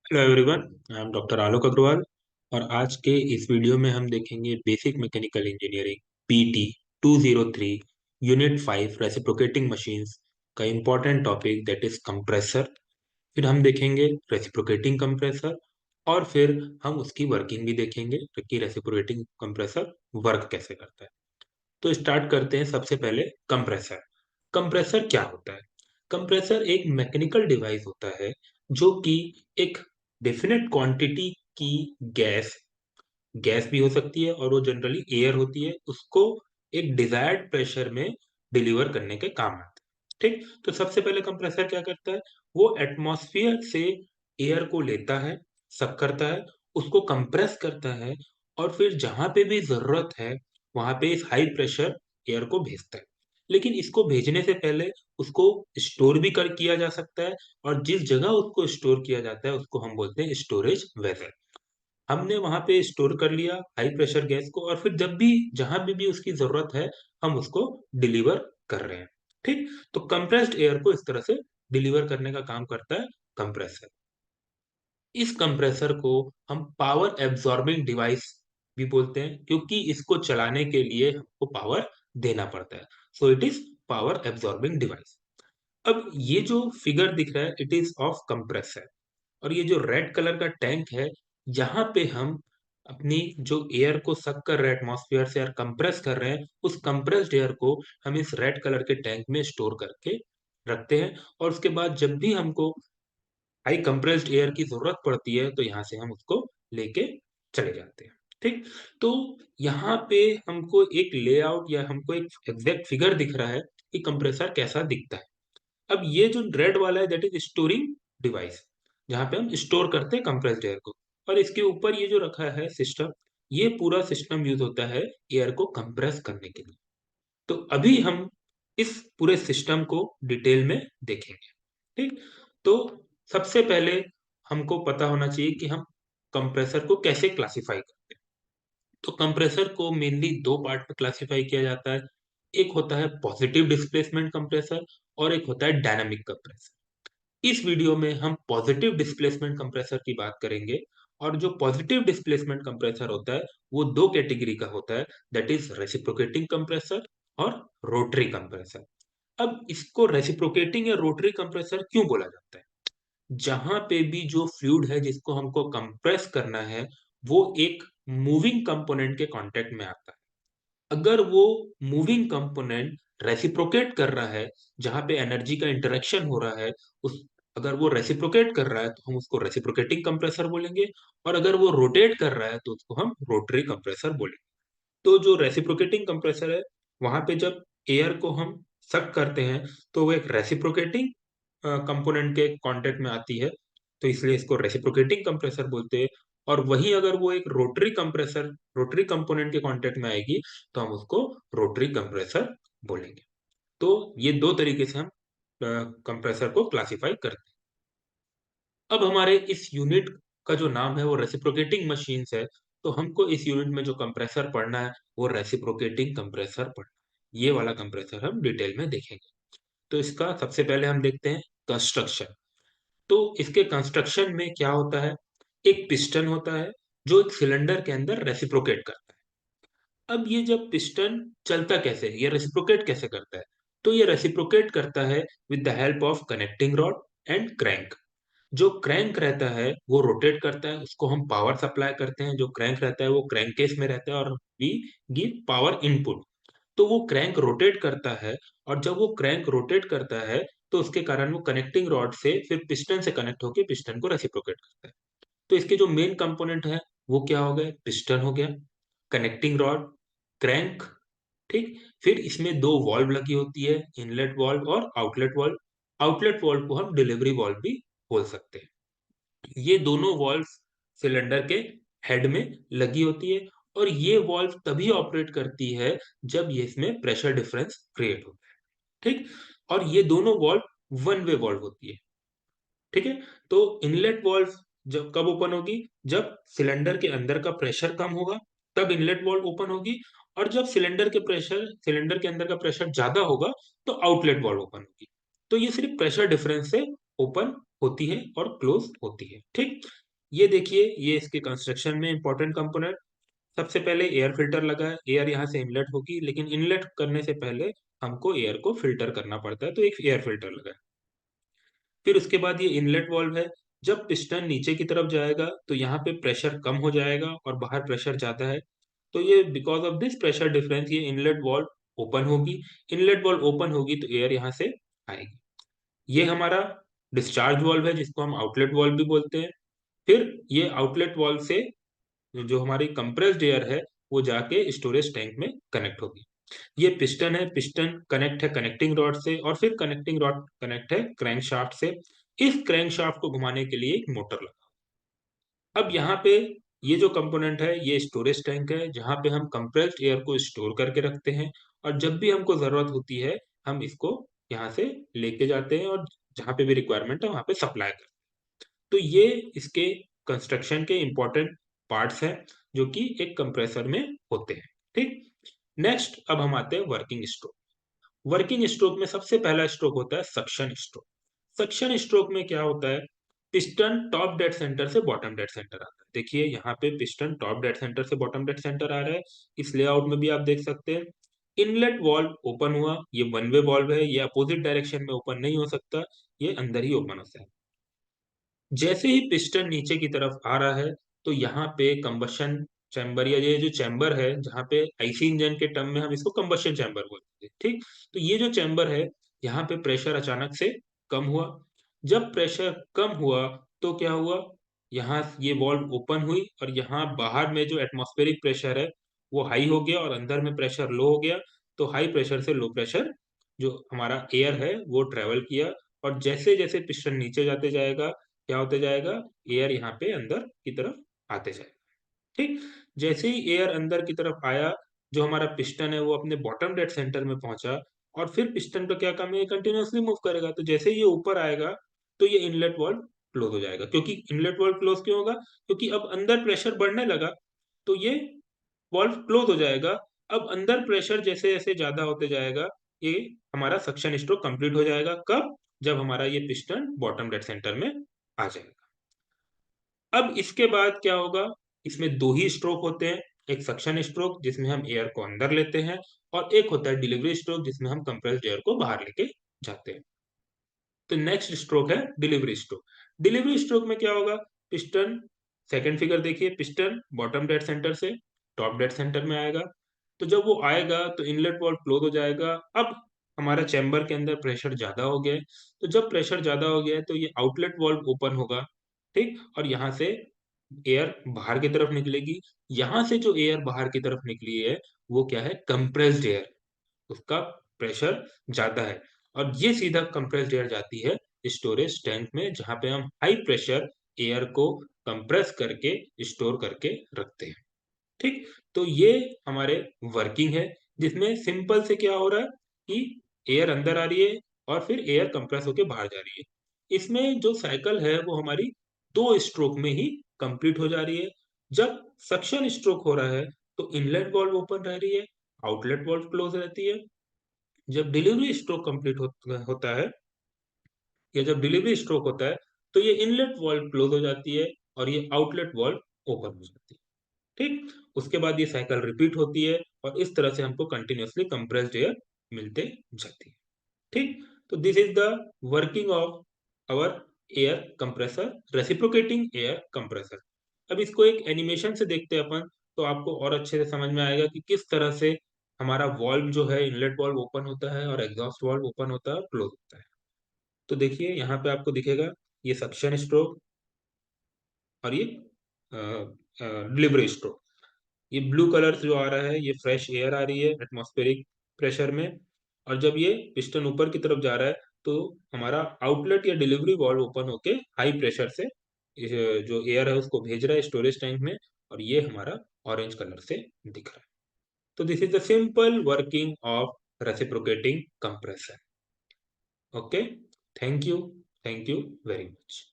Hello everyone, I am doctor Alok Agarwal. और आज के इस वीडियो में हम देखेंगे basic mechanical engineering PT 203 unit 5 reciprocating machines का important topic that is compressor. फिर हम देखेंगे रेसिप्रोकेटिंग कंप्रेसर और फिर हम उसकी वर्किंग भी देखेंगे कि रेसिप्रोकेटिंग कंप्रेसर वर्क कैसे करता है। तो स्टार्ट करते हैं सबसे पहले कंप्रेसर। कंप्रेसर क्या होता है? कंप्रेसर एक मैकेनिकल डिवाइस होता है जो कि एक डेफिनेट क्वांटिटी की गैस गैस भी हो सकती है और वो जनरली एयर होती है, उसको एक डिजायर्ड प्रेशर में डिलीवर करने के काम आता है। ठीक, तो सबसे पहले कंप्रेसर क्या करता है? वो एटमॉस्फेयर से एयर को लेता है, सक करता है, उसको कंप्रेस करता है और फिर जहां पे भी जरूरत है वहां पे इस हाई प्रेशर एयर को भेजता है। लेकिन इसको भेजने से पहले उसको स्टोर भी कर किया जा सकता है, और जिस जगह उसको स्टोर किया जाता है उसको हम बोलते हैं स्टोरेज वेसल। हमने वहां पे स्टोर कर लिया हाई प्रेशर गैस को, और फिर जब भी जहां भी उसकी जरूरत है हम उसको डिलीवर कर रहे हैं। ठीक, तो कंप्रेस्ड एयर को इस तरह से डिलीवर करने का काम करता है कंप्रेसर। इस कंप्रेसर को हम पावर एब्जॉर्बिंग डिवाइस भी बोलते हैं, क्योंकि इसको चलाने के लिए हमको पावर देना पड़ता है। So it is power absorbing device. अब ये जो फिगर दिख रहा है इट इज ऑफ कंप्रेसर, और ये जो रेड कलर का टैंक है, यहाँ पे हम अपनी जो एयर को सक कर रहे हैं एटमॉस्फेयर से, एयर कंप्रेस कर रहे हैं, उस कंप्रेस्ड एयर को हम इस रेड कलर के टैंक में स्टोर करके रखते हैं। और उसके बाद जब भी हमको हाई कंप्रेस्ड एयर की जरूरत पड़ती है तो यहाँ से हम उसको लेके चले जाते हैं। ठीक, तो यहाँ पे हमको एक लेआउट या हमको एक एग्जैक्ट फिगर दिख रहा है कि कंप्रेसर कैसा दिखता है। अब ये जो रेड वाला है दैट इज स्टोरिंग डिवाइस, जहाँ पे हम स्टोर करते हैं कंप्रेस्ड एयर को। और इसके ऊपर ये जो रखा है सिस्टम, ये पूरा सिस्टम यूज होता है एयर को कंप्रेस करने के लिए। तो अभी हम इस पूरे सिस्टम को डिटेल में देखेंगे। ठीक, तो सबसे पहले हमको पता होना चाहिए कि हम कंप्रेसर को कैसे क्लासिफाई करते हैं। तो कंप्रेसर को मेनली दो पार्ट में क्लासिफाई किया जाता है। एक होता है पॉजिटिव डिस्प्लेसमेंट कंप्रेसर और एक होता है डायनामिक कंप्रेसर। इस वीडियो में हम पॉजिटिव डिस्प्लेसमेंट कंप्रेसर की बात करेंगे। और जो पॉजिटिव डिस्प्लेसमेंट कंप्रेसर होता है वो दो कैटेगरी का होता है, दैट इज रेसिप्रोकेटिंग कंप्रेसर और रोटरी कंप्रेसर। अब इसको रेसिप्रोकेटिंग या रोटरी कंप्रेसर क्यों बोला जाता है? जहां पे भी जो फ्लूइड है जिसको हमको कंप्रेस करना है वो एक मूविंग कंपोनेंट के कांटेक्ट में आता है। अगर वो मूविंग कंपोनेंट रेसिप्रोकेट कर रहा है, जहां पे एनर्जी का इंटरेक्शन हो रहा है, उस अगर वो रेसिप्रोकेट कर रहा है तो हम उसको रेसिप्रोकेटिंग कंप्रेसर बोलेंगे। और अगर वो रोटेट कर रहा है तो उसको हम रोटरी कंप्रेसर बोलेंगे। तो जो रेसिप्रोकेटिंग कंप्रेसर है, वहां पे जब एयर को हम सक करते हैं तो वो एक रेसिप्रोकेटिंग कंपोनेंट के कांटेक्ट में आती है, तो इसलिए इसको रेसिप्रोकेटिंग कंप्रेसर बोलते हैं। और वहीं अगर वो एक रोटरी कंप्रेसर रोटरी कंपोनेंट के कांटेक्ट में आएगी तो हम उसको रोटरी कंप्रेसर बोलेंगे। तो ये दो तरीके से हम कंप्रेसर को क्लासिफाई करते हैं। अब हमारे इस यूनिट का जो नाम है वो रेसिप्रोकेटिंग मशीन्स है, तो हमको इस यूनिट में जो कंप्रेसर पढ़ना है वो रेसिप्रोकेटिंग कंप्रेसर पढ़ना है। ये वाला कंप्रेसर हम डिटेल में देखेंगे। तो इसका सबसे पहले हम देखते हैं कंस्ट्रक्शन। तो इसके कंस्ट्रक्शन में क्या होता है? एक पिस्टन होता है जो एक सिलेंडर के अंदर रेसिप्रोकेट करता है। अब ये जब पिस्टन चलता कैसे है, ये रेसिप्रोकेट कैसे करता है? तो ये रेसिप्रोकेट करता है with the help of connecting rod and crank. जो क्रैंक रहता है वो रोटेट करता है, उसको हम पावर सप्लाई करते हैं। जो क्रैंक रहता है वो क्रैंक केस में रहता है और वी गिव पावर इनपुट। तो वो क्रैंक रोटेट करता है, और जब वो क्रैंक रोटेट करता है तो उसके कारण वो कनेक्टिंग रॉड से फिर पिस्टन से कनेक्ट होकर पिस्टन को रेसिप्रोकेट करता है। तो इसके जो मेन कंपोनेंट है वो क्या हो गए? पिस्टन हो गया, कनेक्टिंग रॉड, क्रैंक। ठीक, फिर इसमें दो वॉल्व लगी होती है, इनलेट वॉल्व और आउटलेट वॉल्व। आउटलेट वॉल्व को हम डिलीवरी वॉल्व भी बोल सकते हैं। ये दोनों वॉल्व सिलेंडर के हेड में लगी होती है, और ये वॉल्व तभी ऑपरेट करती है जब ये इसमें प्रेशर डिफरेंस क्रिएट होता है। ठीक, और ये दोनों वॉल्व वन वे वॉल्व होती है। ठीक है, तो इनलेट वॉल्व जब कब ओपन होगी? जब सिलेंडर के अंदर का प्रेशर कम होगा तब इनलेट वॉल्व ओपन होगी। और जब सिलेंडर के अंदर का प्रेशर ज्यादा होगा तो आउटलेट वॉल्व ओपन होगी। तो ये सिर्फ प्रेशर डिफरेंस से ओपन होती है और क्लोज होती है। ठीक, ये देखिए, ये इसके कंस्ट्रक्शन में इंपॉर्टेंट कंपोनेंट। सबसे पहले एयर फिल्टर लगा है, एयर यहाँ से इनलेट होगी, लेकिन इनलेट करने से पहले हमको एयर को फिल्टर करना पड़ता है, तो एक एयर फिल्टर लगा है। फिर उसके बाद ये इनलेट वाल्व है। जब पिस्टन नीचे की तरफ जाएगा तो यहाँ पे प्रेशर कम हो जाएगा और बाहर प्रेशर ज्यादा है, तो ये because of this pressure difference ये इनलेट वाल्व ओपन होगी। इनलेट वाल्व ओपन होगी तो एयर यहाँ से आएगी। ये हमारा डिस्चार्ज वाल्व है, जिसको हम आउटलेट वाल्व भी बोलते हैं। फिर ये आउटलेट वाल्व से जो हमारी कंप्रेस्ड एयर है वो जाके स्टोरेज टैंक में कनेक्ट होगी। ये पिस्टन है, पिस्टन कनेक्ट है कनेक्टिंग रॉड से, और फिर कनेक्टिंग रॉड कनेक्ट है क्रैंक शाफ्ट से। इस क्रैंक शाफ्ट को घुमाने के लिए एक मोटर लगा। अब यहाँ पे ये जो कंपोनेंट है ये स्टोरेज टैंक है, जहाँ पे हम कंप्रेस्ड एयर को स्टोर करके रखते हैं, और जब भी हमको जरूरत होती है हम इसको यहाँ से लेके जाते हैं, और जहाँ पे भी रिक्वायरमेंट है वहाँ पे सप्लाई करते हैं। तो ये इसके कंस्ट्रक्शन के इंपॉर्टेंट पार्ट्स हैं जो कि एक कंप्रेसर में होते हैं। ठीक, नेक्स्ट अब हम आते हैं वर्किंग स्ट्रोक। वर्किंग स्ट्रोक में सबसे पहला स्ट्रोक होता है सक्शन स्ट्रोक। सक्शन स्ट्रोक में क्या होता है, पिस्टन टॉप डेड सेंटर से बॉटम डेड सेंटर आता है। देखिए यहाँ पे पिस्टन टॉप डेड सेंटर से बॉटम डेड सेंटर आ रहा है। इस लेआउट में भी आप देख सकते हैं इनलेट वाल्व ओपन हुआ, ये वन वे वाल्व है, ये अपोजिट डायरेक्शन में ओपन नहीं हो सकता, ये अंदर ही ओपन होता है। जैसे ही पिस्टन नीचे की तरफ आ रहा है तो यहाँ पे कंबशन चैम्बर, या ये जो चैम्बर है जहाँ पे आईसी इंजन के टर्म में हम इसको कंबशन चैम्बर बोलते हैं। ठीक, तो ये जो चैम्बर है यहाँ पे प्रेशर अचानक से कम हुआ। जब प्रेशर कम हुआ तो क्या हुआ, यहाँ ये वॉल्व ओपन हुई और यहाँ बाहर में जो एटमॉस्फेरिक प्रेशर है वो हाई हो गया और अंदर में प्रेशर लो हो गया। तो हाई प्रेशर से लो प्रेशर जो हमारा एयर है वो ट्रेवल किया, और जैसे जैसे पिस्टन नीचे जाते जाएगा क्या होते जाएगा, एयर यहाँ पे अंदर की तरफ आते जाएगा। ठीक, जैसे ही एयर अंदर की तरफ आया, जो हमारा पिस्टन है वो अपने बॉटम डेड सेंटर में पहुंचा, और फिर पिस्टन का क्या काम है, ये कंटिन्यूअसली मूव करेगा। तो जैसे ही ये ऊपर आएगा तो ये इनलेट वाल्व क्लोज हो जाएगा। क्योंकि इनलेट वाल्व क्लोज क्यों होगा, क्योंकि अब अंदर प्रेशर बढ़ने लगा, तो ये वाल्व क्लोज हो जाएगा। अब अंदर प्रेशर जैसे जैसे ज्यादा होते जाएगा, ये हमारा सक्शन स्ट्रोक कंप्लीट हो जाएगा। कब, जब हमारा ये पिस्टन बॉटम डेड सेंटर में आ जाएगा। अब इसके बाद क्या होगा, इसमें दो ही स्ट्रोक होते हैं, एक सक्शन स्ट्रोक जिसमें हम एयर को अंदर लेते हैं, और एक होता है डिलीवरी स्ट्रोक जिसमें हम कंप्रेस्ड एयर को बाहर लेके जाते हैं। तो नेक्स्ट स्ट्रोक है डिलीवरी स्ट्रोक। डिलीवरी स्ट्रोक में क्या होगा, पिस्टन, सेकंड फिगर देखिए, पिस्टन बॉटम डेड सेंटर से टॉप डेड सेंटर में आएगा। तो जब वो आएगा तो इनलेट वाल्व क्लोज हो जाएगा। अब हमारा चैम्बर के अंदर प्रेशर ज्यादा हो गया है, तो जब प्रेशर ज्यादा हो गया है तो ये आउटलेट वाल्व ओपन होगा। ठीक, और यहाँ से एयर बाहर की तरफ निकलेगी। यहाँ से जो एयर बाहर की तरफ निकली है वो क्या है, कंप्रेस्ड एयर, उसका प्रेशर ज्यादा है, और ये सीधा कंप्रेस्ड एयर जाती है स्टोरेज टैंक में, जहां पे हम हाई प्रेशर एयर को कंप्रेस करके स्टोर करके रखते हैं। ठीक, तो ये हमारे वर्किंग है, जिसमें सिंपल से क्या हो रहा है कि एयर अंदर आ रही है और फिर एयर कंप्रेस होके बाहर जा रही है। इसमें जो साइकिल है वो हमारी दो स्ट्रोक में ही कंप्लीट हो जा रही है। जब सक्शन स्ट्रोक हो रहा है तो इनलेट वाल्व ओपन रह रही है, आउटलेट वाल्व क्लोज रहती है। जब डिलीवरी स्ट्रोक कंप्लीट होता है, या जब डिलीवरी स्ट्रोक होता है, तो ये इनलेट वाल्व क्लोज हो जाती है और ये आउटलेट वाल्व ओपन हो जाती है। ठीक, उसके बाद ये साइकिल रिपीट होती है, और इस तरह से हमको कंटिन्यूअसली कंप्रेस्ड एयर मिलते जाती है। ठीक, तो this is the working of our air compressor, reciprocating air compressor. अब इसको एक एनिमेशन से देखते हैं अपन, तो आपको और अच्छे से समझ में आएगा कि किस तरह से हमारा वाल्व जो है, इनलेट वाल्व ओपन होता है और एग्जॉस्ट वाल्व ओपन होता है और क्लोज होता है। तो देखिए यहाँ पे आपको दिखेगा ये सक्शन स्ट्रोक और ये डिलीवरी स्ट्रोक। ये ब्लू कलर जो आ रहा है ये फ्रेश एयर आ रही है एटमॉस्फेरिक प्रेशर में, और जब ये पिस्टन ऊपर की तरफ जा रहा है तो हमारा आउटलेट या डिलीवरी वाल्व ओपन होके हाई प्रेशर से जो एयर है उसको भेज रहा है स्टोरेज टैंक में, और ये हमारा ऑरेंज कलर से दिख रहा है। तो this is the simple working of reciprocating compressor. Okay, thank you, thank you very much.